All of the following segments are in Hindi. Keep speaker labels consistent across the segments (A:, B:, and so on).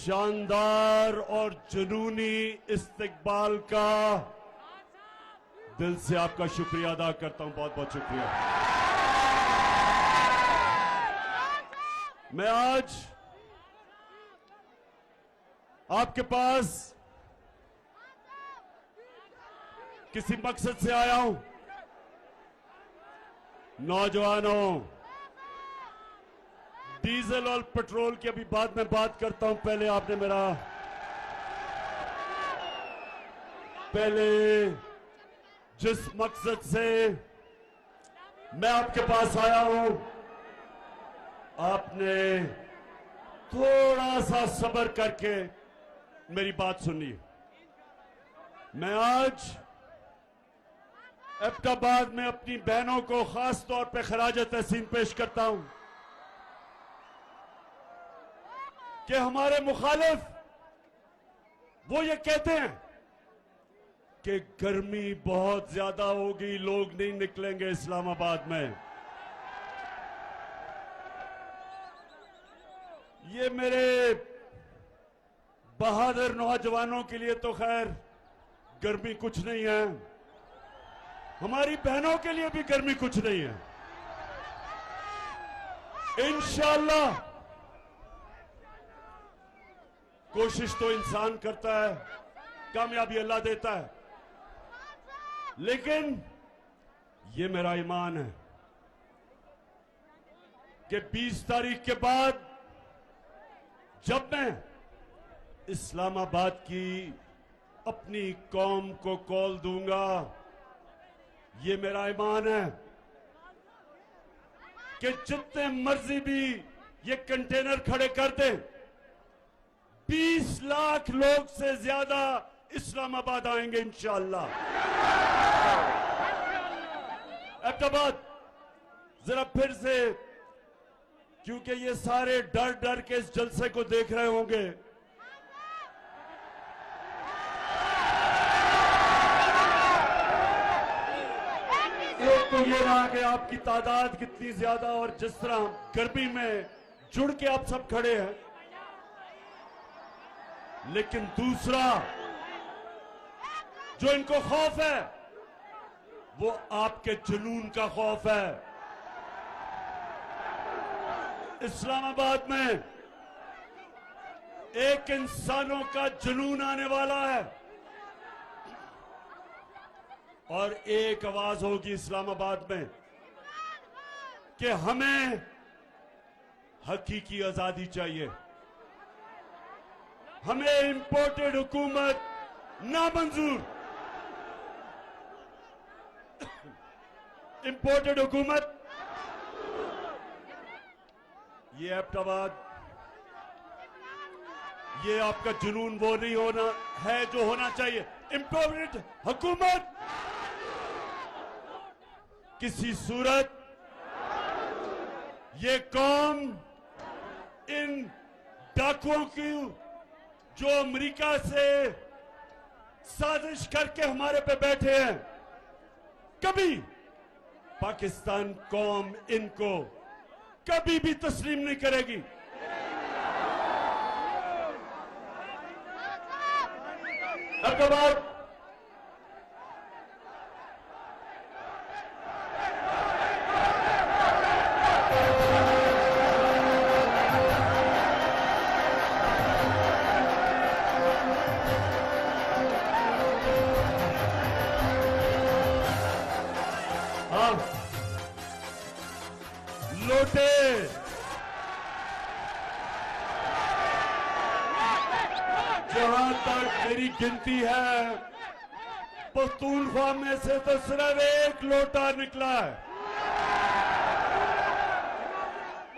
A: शानदार और जुनूनी इस्तकबाल का दिल से आपका शुक्रिया अदा करता हूं। बहुत बहुत शुक्रिया। मैं आज आपके पास किसी मकसद से आया हूं। नौजवानों, डीजल और पेट्रोल की अभी बाद में बात करता हूं। पहले जिस मकसद से मैं आपके पास आया हूं, आपने थोड़ा सा सब्र करके मेरी बात सुनिए। मैं आज एबटाबाद में अपनी बहनों को खास तौर पे खराज तहसीन पेश करता हूं कि हमारे मुखालिफ वो ये कहते हैं कि गर्मी बहुत ज्यादा होगी, लोग नहीं निकलेंगे इस्लामाबाद में। ये मेरे बहादुर नौजवानों के लिए तो खैर गर्मी कुछ नहीं है, हमारी बहनों के लिए भी गर्मी कुछ नहीं है। इंशाअल्लाह कोशिश तो इंसान करता है, कामयाबी अल्लाह देता है, लेकिन ये मेरा ईमान है कि 20 तारीख के बाद जब मैं इस्लामाबाद की अपनी कौम को कॉल दूंगा, ये मेरा ईमान है कि जितने मर्जी भी ये कंटेनर खड़े कर दें, 20 लाख लोग से ज्यादा इस्लामाबाद आएंगे इंशाअल्लाह। एबटाबाद जरा फिर से, क्योंकि ये सारे डर डर के इस जलसे को देख रहे होंगे, एक तो ये रहा कि आपकी तादाद कितनी ज्यादा और जिस तरह गर्मी में जुड़ के आप सब खड़े हैं, लेकिन दूसरा जो इनको खौफ है वो आपके जुनून का खौफ है। इस्लामाबाद में एक इंसानों का जुनून आने वाला है और एक आवाज होगी इस्लामाबाद में कि हमें हकीकी आजादी चाहिए, हमें इंपोर्टेड हुकूमत नामंजूर। इंपोर्टेड हुकूमत, ये एबटाबाद, ये आपका जुनून वो नहीं होना है जो होना चाहिए। इंपोर्टेड हुकूमत किसी सूरत ये कौम इन डाकुओं की जो अमेरिका से साजिश करके हमारे पे बैठे हैं, कभी पाकिस्तान कौम इनको कभी भी तस्लीम नहीं करेगी। एबटाबाद लोटे जहां तक मेरी गिनती है, पख्तूनख्वा में से तो सिर्फ एक लोटा निकला है,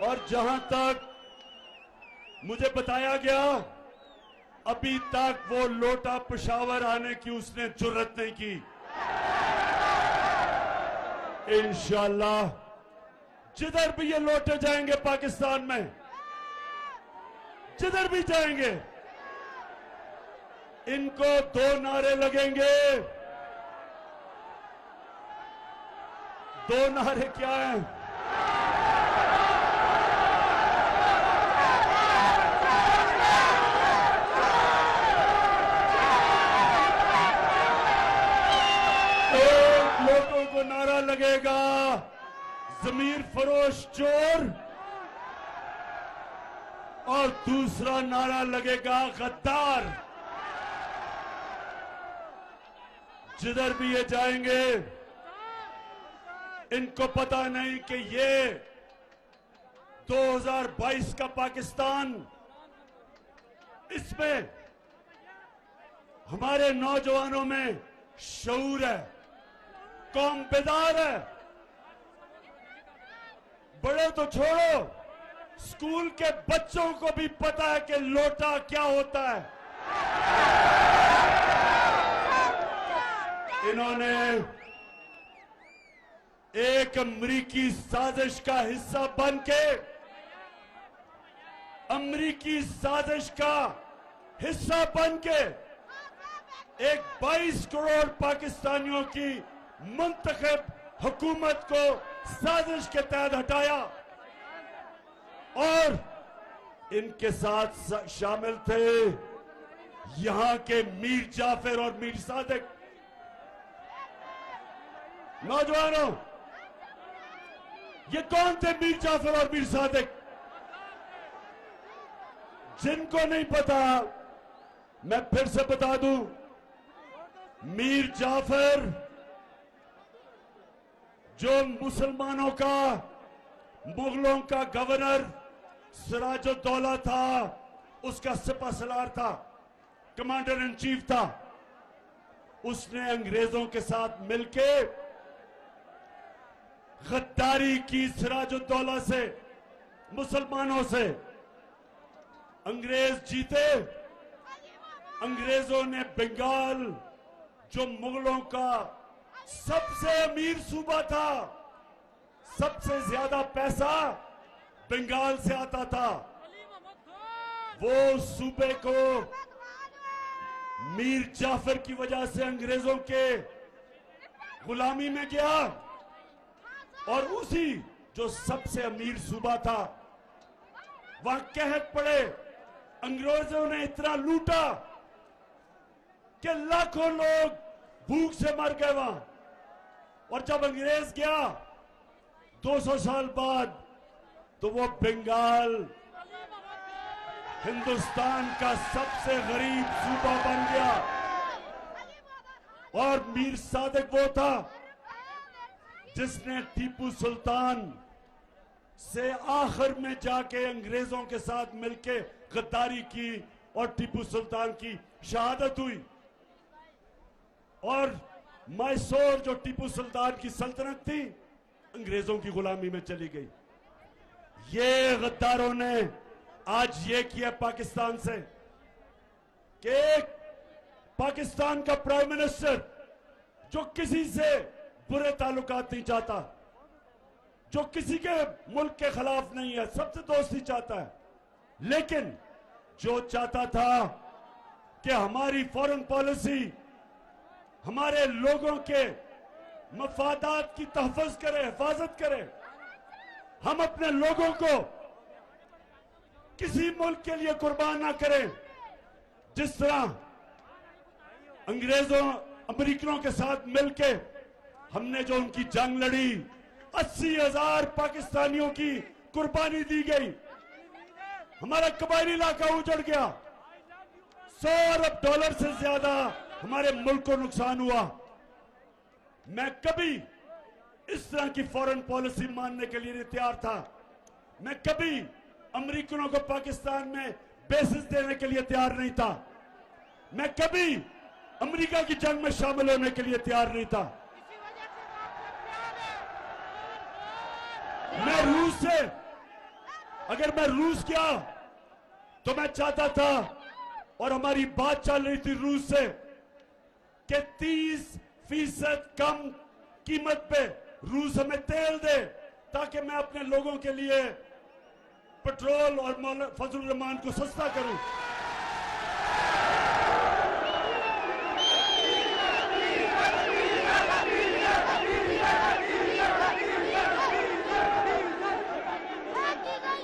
A: और जहां तक मुझे बताया गया अभी तक वो लोटा पेशावर आने की उसने जुर्रत नहीं की। इंशाअल्लाह जिधर भी ये लोटे जाएंगे पाकिस्तान में, जिधर भी जाएंगे, इनको 2 नारे लगेंगे। 2 नारे क्या हैं? जमीर फरोश चोर और दूसरा नारा लगेगा गद्दार। जिधर भी ये जाएंगे इनको पता नहीं कि ये 2022 का पाकिस्तान, इसमें हमारे नौजवानों में शऊर है, कौम बेदार है। बड़े तो छोड़ो, स्कूल के बच्चों को भी पता है कि लोटा क्या होता है। इन्होंने एक अमरीकी साजिश का हिस्सा बनके, अमरीकी साजिश का हिस्सा बनके एक 22 करोड़ पाकिस्तानियों की मुंतखब हुकूमत को साजिश के तहत हटाया और इनके साथ शामिल थे यहां के मीर जाफर और मीर सादिक। नौजवानों, ये कौन थे मीर जाफर और मीर सादिक? जिनको नहीं पता मैं फिर से बता दूं, मीर जाफर जो मुसलमानों का, मुगलों का गवर्नर सिराजुद्दौला था, उसका सिपह सलार था, कमांडर इन चीफ था। उसने अंग्रेजों के साथ मिलके गद्दारी की सिराजुद्दौला से, मुसलमानों से। अंग्रेज जीते, अंग्रेजों ने बंगाल, जो मुगलों का सबसे अमीर सूबा था, सबसे ज्यादा पैसा बंगाल से आता था, वो सूबे को मीर जाफर की वजह से अंग्रेजों के गुलामी में गया और उसी जो सबसे अमीर सूबा था वहां कहत पड़े। अंग्रेजों ने इतना लूटा कि लाखों लोग भूख से मर गए वहां। और जब अंग्रेज गया 200 साल बाद, तो वो बंगाल हिंदुस्तान का सबसे गरीब सूबा बन गया। और मीर सादिक वो था जिसने टीपू सुल्तान से आखिर में जाके अंग्रेजों के साथ मिलके गद्दारी की और टीपू सुल्तान की शहादत हुई। और मैसूर, जो टीपू सुल्तान की सल्तनत थी, अंग्रेजों की गुलामी में चली गई। ये गद्दारों ने आज ये किया पाकिस्तान से कि पाकिस्तान का प्राइम मिनिस्टर जो किसी से बुरे ताल्लुकात नहीं चाहता, जो किसी के मुल्क के खिलाफ नहीं है, सबसे दोस्ती चाहता है, लेकिन जो चाहता था कि हमारी फॉरेन पॉलिसी हमारे लोगों के मफादात की तहफ़्फ़ुज़ करे, हिफाजत करे, हम अपने लोगों को किसी मुल्क के लिए कुर्बान ना करें। जिस तरह अंग्रेजों, अमेरिकनों के साथ मिलके हमने जो उनकी जंग लड़ी, 80,000 पाकिस्तानियों की कुर्बानी दी गई, हमारा कबायली इलाका उजड़ गया, 100 अरब डॉलर से ज्यादा हमारे मुल्क को नुकसान हुआ। मैं कभी इस तरह की फॉरेन पॉलिसी मानने के लिए नहीं तैयार था। मैं कभी अमेरिकनों को पाकिस्तान में बेसिस देने के लिए तैयार नहीं था। मैं कभी अमेरिका की जंग में शामिल होने के लिए तैयार नहीं था। मैं रूस से, अगर मैं रूस गया तो मैं चाहता था, और हमारी बात चल रही थी रूस से, कि 30% कम कीमत पे रूस हमें तेल दे, ताकि मैं अपने लोगों के लिए पेट्रोल और फजल रहमान को सस्ता करूं।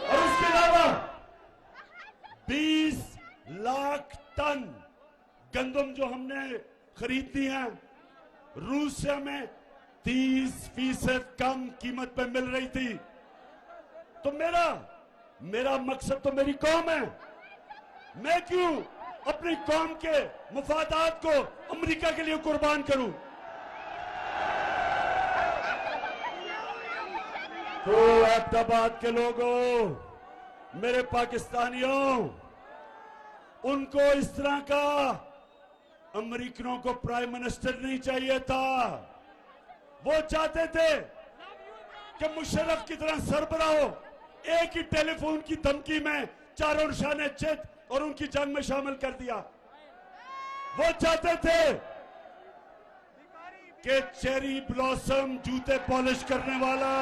A: और उसके अलावा 20 लाख टन गंदम जो हमने खरीदनी है, रूस से हमें 30% कम कीमत पे मिल रही थी। तो मेरा मकसद तो मेरी कौम है। मैं क्यों अपनी कौम के मुफादात को अमेरिका के लिए कुर्बान करूं? तो अहमदाबाद के लोगों, मेरे पाकिस्तानियों, उनको इस तरह का अमेरिकनों को प्राइम मिनिस्टर नहीं चाहिए था। वो चाहते थे कि मुशर्रफ की तरह सरबराह हो। एक ही टेलीफोन की धमकी में चारों निशाने चित और उनकी जंग में शामिल कर दिया। वो चाहते थे कि चेरी ब्लॉसम जूते पॉलिश करने वाला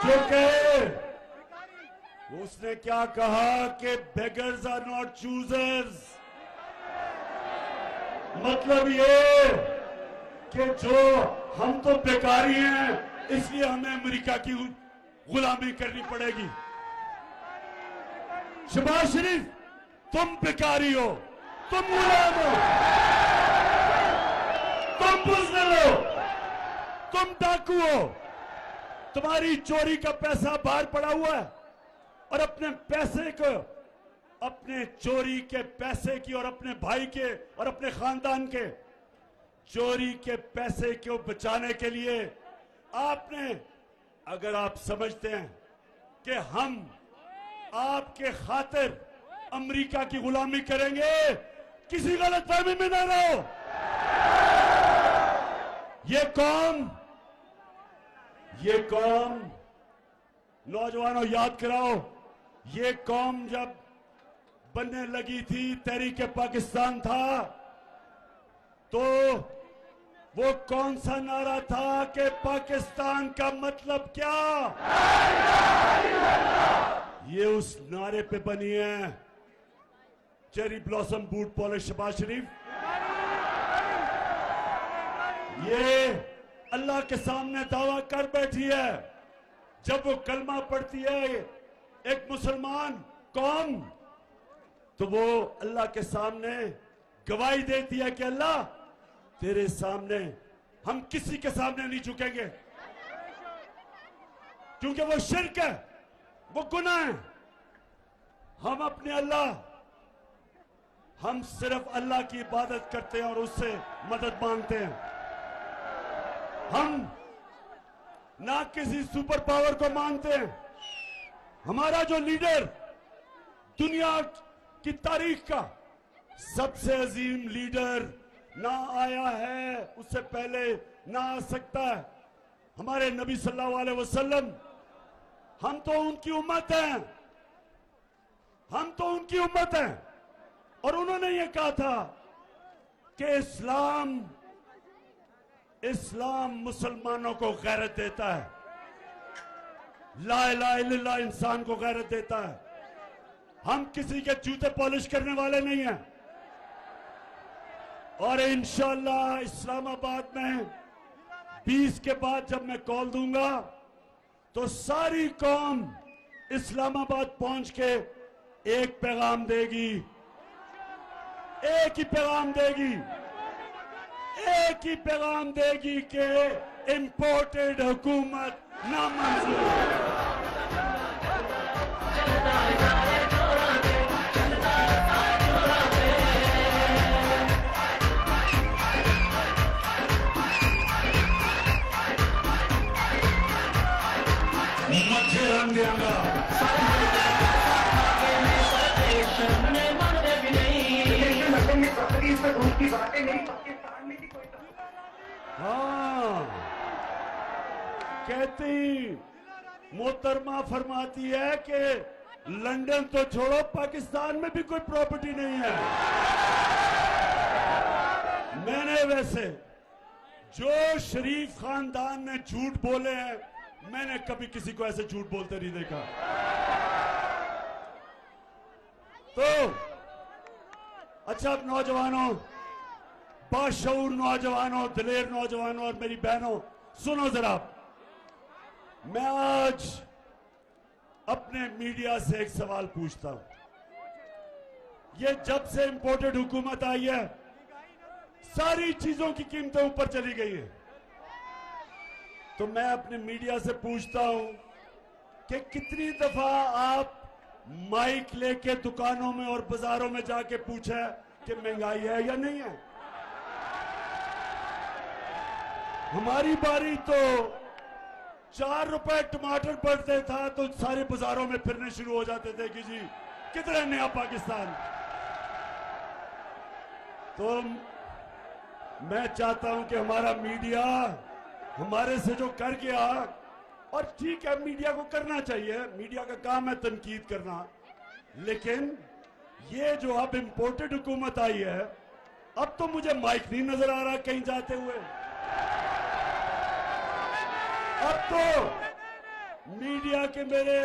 A: जो कहे, उसने क्या कहा कि बेगर्स आर नॉट चूजर्स। मतलब ये कि जो हम तो बेकारी हैं, इसलिए हमें अमेरिका की गुलामी करनी पड़ेगी। शहबाज शरीफ, तुम बेकारी हो, तुम गुलाम हो, तुम बुज़दिल हो, तुम डाकू हो। तुम्हारी चोरी का पैसा बाहर पड़ा हुआ है और अपने पैसे को, अपने चोरी के पैसे की और अपने भाई के और अपने खानदान के चोरी के पैसे को बचाने के लिए आपने, अगर आप समझते हैं कि हम आपके खातिर अमेरिका की गुलामी करेंगे, किसी गलतफहमी में न रहो। ये कौम, नौजवानों याद कराओ, ये कौम जब बनने लगी थी, तहरीके पाकिस्तान था, तो वो कौन सा नारा था कि पाकिस्तान का मतलब क्या? ये उस नारे पे बनी है cherry blossom boot polish Shehbaz Sharif. ये अल्लाह के सामने दावा कर बैठी है। जब वो कलमा पढ़ती है एक मुसलमान कौम, तो वो अल्लाह के सामने गवाही देती है कि अल्लाह, तेरे सामने हम किसी के सामने नहीं झुकेंगे, क्योंकि वो शिर्क है, वो गुनाह है। हम अपने अल्लाह, हम सिर्फ अल्लाह की इबादत करते हैं और उससे मदद मांगते हैं। हम ना किसी सुपर पावर को मानते हैं। हमारा जो लीडर दुनिया की तारीख का सबसे अजीम लीडर ना आया है, उससे पहले ना आ सकता है, हमारे नबी सल्लल्लाहु अलैहि वसल्लम। हम तो उनकी उम्मत हैं, हम तो उनकी उम्मत हैं। और उन्होंने ये कहा था कि इस्लाम मुसलमानों को गैरत देता है, ला इलाहा इल्लल्लाह इंसान को गैरत देता है। हम किसी के जूते पॉलिश करने वाले नहीं हैं। और इंशाअल्लाह इस्लामाबाद में 20 के बाद जब मैं कॉल दूंगा, तो सारी कौम इस्लामाबाद पहुंच के एक पैगाम देगी, एक ही पैगाम देगी, एक ही पैगाम देगी कि इंपोर्टेड हुकूमत नामंजूर। मच्छर रंग देंगा। हाँ, कहती मोहतरमा फरमाती है कि लंदन तो छोड़ो, पाकिस्तान में भी कोई प्रॉपर्टी नहीं है। मैंने वैसे जो शरीफ खानदान ने झूठ बोले हैं, मैंने कभी किसी को ऐसे झूठ बोलते नहीं देखा। तो अच्छा, अब नौजवानों, बाशऊर नौजवानों, दिलेर नौजवानों और मेरी बहनों, सुनो जरा। मैं आज अपने मीडिया से एक सवाल पूछता हूं। ये जब से इंपोर्टेड हुकूमत आई है, सारी चीजों की कीमतें ऊपर चली गई हैं। तो मैं अपने मीडिया से पूछता हूं कि कितनी दफा आप माइक लेके दुकानों में और बाजारों में जाके पूछा कि महंगाई है या नहीं है। हमारी बारी तो 4 रुपए टमाटर पड़ते था तो सारे बाजारों में फिरने शुरू हो जाते थे कि जी कितना नया पाकिस्तान। तो मैं चाहता हूं कि हमारा मीडिया हमारे से जो कर गया, और ठीक है मीडिया को करना चाहिए, मीडिया का काम है तनकीद करना, लेकिन ये जो अब इंपोर्टेड हुकूमत आई है, अब तो मुझे माइक नहीं नजर आ रहा कहीं जाते हुए। अब तो मीडिया के मेरे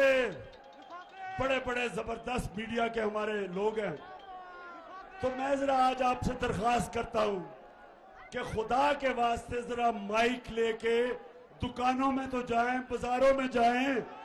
A: बड़े बड़े जबरदस्त मीडिया के हमारे लोग हैं, तो मैं जरा आज आपसे दरख्वास्त करता हूं कि खुदा के वास्ते जरा माइक लेके दुकानों में तो जाएं, बाजारों में जाएं